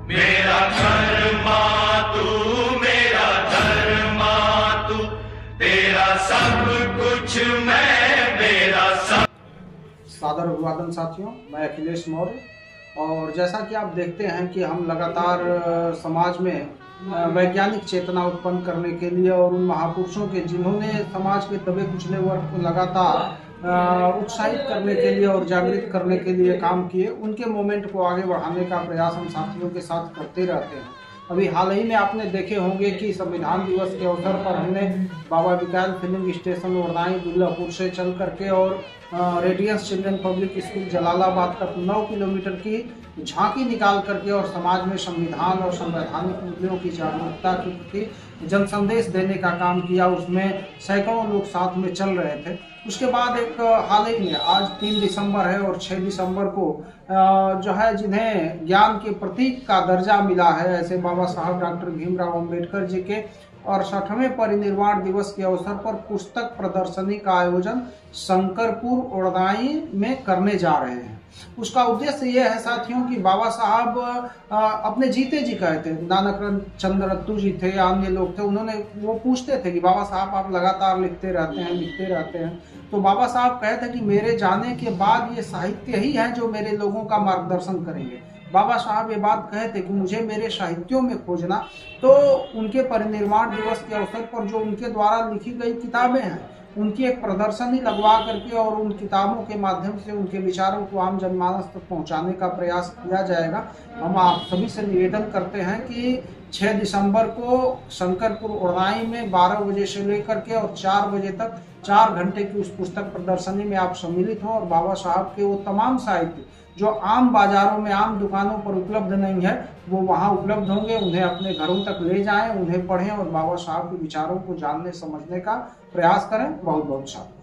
मेरा धर्मा तू, मेरा धर्मा तू, तेरा सब कुछ मैं, मेरा सब। सादर अभिवादन साथियों, मैं अखिलेश मौर्य। और जैसा कि आप देखते हैं कि हम लगातार समाज में वैज्ञानिक चेतना उत्पन्न करने के लिए और उन महापुरुषों के जिन्होंने समाज के दबे कुचले वर्ग को लगातार उत्साहित करने के लिए और जागृत करने के लिए काम किए, उनके मोमेंट को आगे बढ़ाने का प्रयास हम साथियों के साथ करते रहते हैं। अभी हाल ही में आपने देखे होंगे कि संविधान दिवस के अवसर पर हमने बाबा विकायल फिलिंग स्टेशन उड़दाई दुल्लापुर से चल करके और radiance children public school Jalalabad तक 9 किलोमीटर की झांकी निकाल करके और समाज में संविधान और संवैधानिक मूल्यों की जागरूकता के प्रति जन संदेश देने का काम किया। उसमें सैकड़ों लोग साथ में चल रहे थे। उसके बाद एक हाल ही में आज 3 दिसंबर है और 6 दिसंबर को जो है जिन्हें ज्ञान के प्रतीक का दर्जा मिला है, ऐसे बाबा साहब डॉक्टर भीमराव अंबेडकर जी के 68वें परिनिर्वाण दिवस के अवसर पर पुस्तक प्रदर्शनी का आयोजन शंकरपुर उड़दाई में करने जा रहे हैं। उसका उद्देश्य यह है साथियों कि बाबा साहब अपने जीते जी कहे थे, नानक चंद्र रत्तू जी थे, अन्य लोग थे, उन्होंने वो पूछते थे कि बाबा साहब आप लगातार लिखते रहते हैं। तो बाबा साहब कहे थे कि मेरे जाने के बाद ये साहित्य ही है जो मेरे लोगों का मार्गदर्शन करेंगे। बाबा साहब ये बात कहे थे कि मुझे मेरे साहित्यों में खोजना। तो उनके परिनिर्वाण दिवस के अवसर पर जो उनके द्वारा लिखी गई किताबें हैं, उनकी एक प्रदर्शनी लगवा करके और उन किताबों के माध्यम से उनके विचारों को आम जनमानस तक पहुंचाने का प्रयास किया जाएगा। हम आप सभी से निवेदन करते हैं कि 6 दिसंबर को शंकरपुर उड़दाई में 12 बजे से लेकर के और 4 बजे तक 4 घंटे की उस पुस्तक प्रदर्शनी में आप सम्मिलित हों और बाबा साहब के वो तमाम साहित्य जो आम बाजारों में आम दुकानों पर उपलब्ध नहीं है, वो वहाँ उपलब्ध होंगे। उन्हें अपने घरों तक ले जाएं, उन्हें पढ़ें और बाबा साहब के विचारों को जानने समझने का प्रयास करें। बहुत बहुत शुक्रिया।